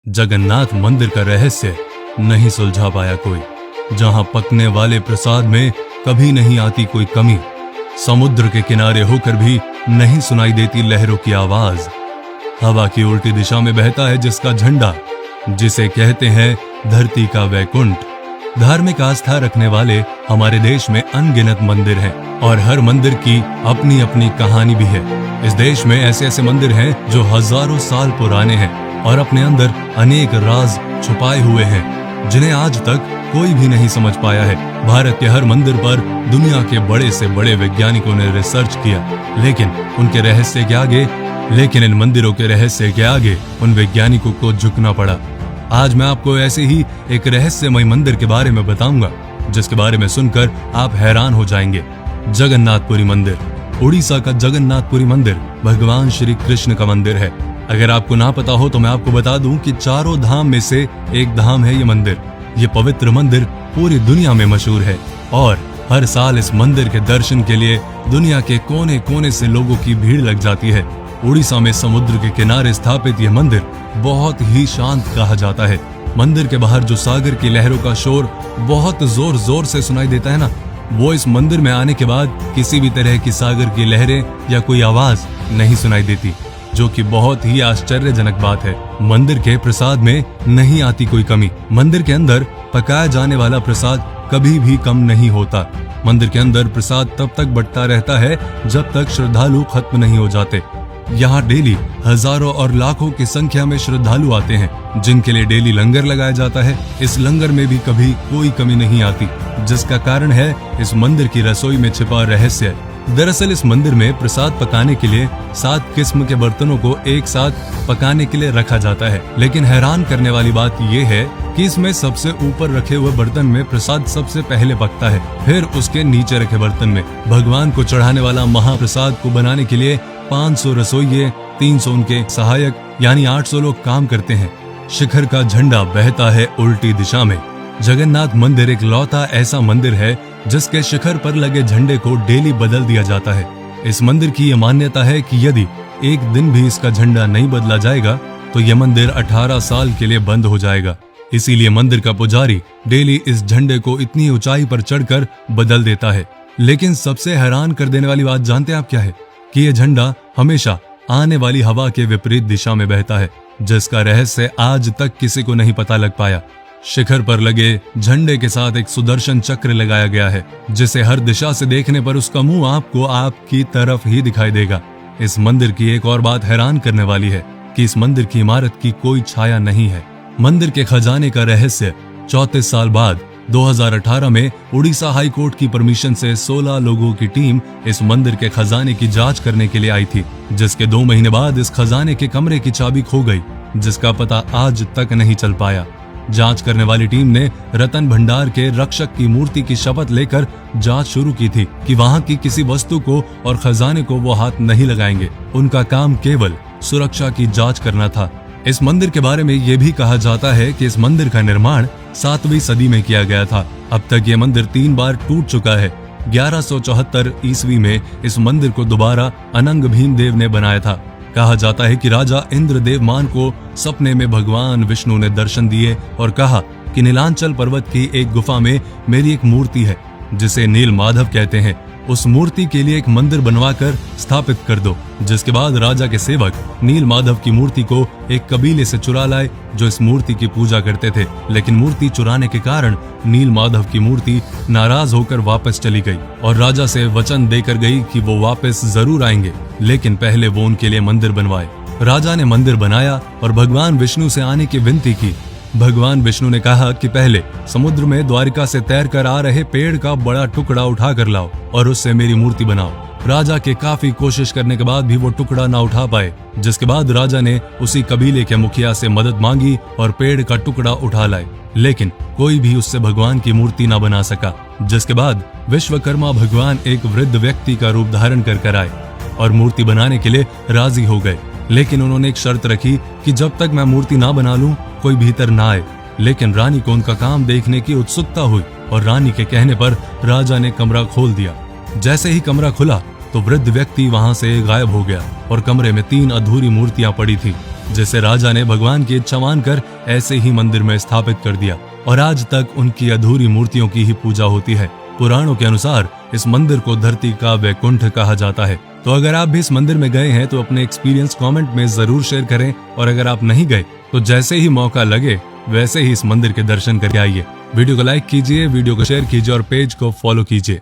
जगन्नाथ मंदिर का रहस्य नहीं सुलझा पाया कोई। जहां पकने वाले प्रसाद में कभी नहीं आती कोई कमी, समुद्र के किनारे होकर भी नहीं सुनाई देती लहरों की आवाज, हवा की उल्टी दिशा में बहता है जिसका झंडा, जिसे कहते हैं धरती का वैकुंठ। धार्मिक आस्था रखने वाले हमारे देश में अनगिनत मंदिर हैं और हर मंदिर की अपनी अपनी कहानी भी है। इस देश में ऐसे ऐसे मंदिर हैं जो हजारों साल पुराने हैं और अपने अंदर अनेक राज छुपाए हुए हैं जिन्हें आज तक कोई भी नहीं समझ पाया है। भारत के हर मंदिर पर दुनिया के बड़े से बड़े वैज्ञानिकों ने रिसर्च किया, लेकिन इन मंदिरों के रहस्य के आगे उन वैज्ञानिकों को झुकना पड़ा। आज मैं आपको ऐसे ही एक रहस्यमय मंदिर के बारे में बताऊंगा जिसके बारे में सुनकर आप हैरान हो जाएंगे। जगन्नाथपुरी मंदिर। उड़ीसा का जगन्नाथपुरी मंदिर भगवान श्री कृष्ण का मंदिर है। अगर आपको ना पता हो तो मैं आपको बता दूं कि चारों धाम में से एक धाम है ये मंदिर। ये पवित्र मंदिर पूरी दुनिया में मशहूर है और हर साल इस मंदिर के दर्शन के लिए दुनिया के कोने कोने से लोगों की भीड़ लग जाती है। उड़ीसा में समुद्र के किनारे स्थापित यह मंदिर बहुत ही शांत कहा जाता है। मंदिर के बाहर जो सागर की लहरों का शोर बहुत जोर जोर से सुनाई देता है ना, वो इस मंदिर में आने के बाद किसी भी तरह की सागर की लहरें या कोई आवाज नहीं सुनाई देती, जो कि बहुत ही आश्चर्यजनक बात है। मंदिर के प्रसाद में नहीं आती कोई कमी। मंदिर के अंदर पकाया जाने वाला प्रसाद कभी भी कम नहीं होता। मंदिर के अंदर प्रसाद तब तक बंटता रहता है जब तक श्रद्धालु खत्म नहीं हो जाते। यहाँ डेली हजारों और लाखों की संख्या में श्रद्धालु आते हैं जिनके लिए डेली लंगर लगाया जाता है। इस लंगर में भी कभी कोई कमी नहीं आती, जिसका कारण है इस मंदिर की रसोई में छिपा रहस्य। दरअसल इस मंदिर में प्रसाद पकाने के लिए 7 किस्म के बर्तनों को एक साथ पकाने के लिए रखा जाता है, लेकिन हैरान करने वाली बात यह है कि इसमें सबसे ऊपर रखे हुए बर्तन में प्रसाद सबसे पहले पकता है, फिर उसके नीचे रखे बर्तन में। भगवान को चढ़ाने वाला महाप्रसाद को बनाने के लिए 500 रसोइये, 300 उनके सहायक यानी 800 लोग काम करते हैं। शिखर का झंडा बहता है उल्टी दिशा में। जगन्नाथ मंदिर एक लौता ऐसा मंदिर है जिसके शिखर पर लगे झंडे को डेली बदल दिया जाता है। इस मंदिर की यह मान्यता है कि यदि एक दिन भी इसका झंडा नहीं बदला जाएगा तो यह मंदिर 18 साल के लिए बंद हो जाएगा। इसीलिए मंदिर का पुजारी डेली इस झंडे को इतनी ऊंचाई पर चढ़कर बदल देता है। लेकिन सबसे हैरान कर देने वाली बात जानते हैं आप क्या है? कि यह झंडा हमेशा आने वाली हवा के विपरीत दिशा में बहता है, जिसका रहस्य आज तक किसी को नहीं पता लग पाया। शिखर पर लगे झंडे के साथ एक सुदर्शन चक्र लगाया गया है, जिसे हर दिशा से देखने पर उसका मुंह आपको आपकी तरफ ही दिखाई देगा। इस मंदिर की एक और बात हैरान करने वाली है कि इस मंदिर की इमारत की कोई छाया नहीं है। मंदिर के खजाने का रहस्य 34 साल बाद 2018 में उड़ीसा हाई कोर्ट की परमिशन से 16 लोगों की टीम इस मंदिर के खजाने की जांच करने के लिए आई थी, जिसके 2 महीने बाद इस खजाने के कमरे की चाबी खो गई, जिसका पता आज तक नहीं चल पाया। जांच करने वाली टीम ने रतन भंडार के रक्षक की मूर्ति की शपथ लेकर जांच शुरू की थी कि वहां की किसी वस्तु को और खजाने को वो हाथ नहीं लगाएंगे। उनका काम केवल सुरक्षा की जांच करना था। इस मंदिर के बारे में यह भी कहा जाता है कि इस मंदिर का निर्माण 7वीं सदी में किया गया था। अब तक ये मंदिर 3 बार टूट चुका है। 1174 ईस्वी में इस मंदिर को दोबारा अनंग भीमदेव ने बनाया था। कहा जाता है कि राजा इंद्रदेवमान को सपने में भगवान विष्णु ने दर्शन दिए और कहा कि नीलांचल पर्वत की एक गुफा में मेरी एक मूर्ति है जिसे नील माधव कहते हैं, उस मूर्ति के लिए एक मंदिर बनवाकर स्थापित कर दो। जिसके बाद राजा के सेवक नील माधव की मूर्ति को एक कबीले से चुरा लाए जो इस मूर्ति की पूजा करते थे, लेकिन मूर्ति चुराने के कारण नील माधव की मूर्ति नाराज होकर वापस चली गई और राजा से वचन देकर गई कि वो वापस जरूर आएंगे, लेकिन पहले वो उनके लिए मंदिर बनवाए। राजा ने मंदिर बनाया और भगवान विष्णु से आने की विनती की। भगवान विष्णु ने कहा कि पहले समुद्र में द्वारिका से तैरकर आ रहे पेड़ का बड़ा टुकड़ा उठा कर लाओ और उससे मेरी मूर्ति बनाओ। राजा के काफी कोशिश करने के बाद भी वो टुकड़ा ना उठा पाए, जिसके बाद राजा ने उसी कबीले के मुखिया से मदद मांगी और पेड़ का टुकड़ा उठा लाए, लेकिन कोई भी उससे भगवान की मूर्ति ना बना सका। जिसके बाद विश्वकर्मा भगवान एक वृद्ध व्यक्ति का रूप धारण कर आए और मूर्ति बनाने के लिए राजी हो गए, लेकिन उन्होंने एक शर्त रखी कि जब तक मैं मूर्ति ना बना लूं कोई भीतर ना आए। लेकिन रानी को उनका काम देखने की उत्सुकता हुई और रानी के कहने पर राजा ने कमरा खोल दिया। जैसे ही कमरा खुला तो वृद्ध व्यक्ति वहां से गायब हो गया और कमरे में 3 अधूरी मूर्तियां पड़ी थी। जिसे राजा ने भगवान की इच्छा मानकर ऐसे ही मंदिर में स्थापित कर दिया और आज तक उनकी अधूरी मूर्तियों की ही पूजा होती है। पुराणों के अनुसार इस मंदिर को धरती का वैकुंठ कहा जाता है। तो अगर आप भी इस मंदिर में गए हैं तो अपने एक्सपीरियंस कमेंट में जरूर शेयर करें, और अगर आप नहीं गए तो जैसे ही मौका लगे वैसे ही इस मंदिर के दर्शन करके आइए। वीडियो को लाइक कीजिए, वीडियो को शेयर कीजिए और पेज को फॉलो कीजिए।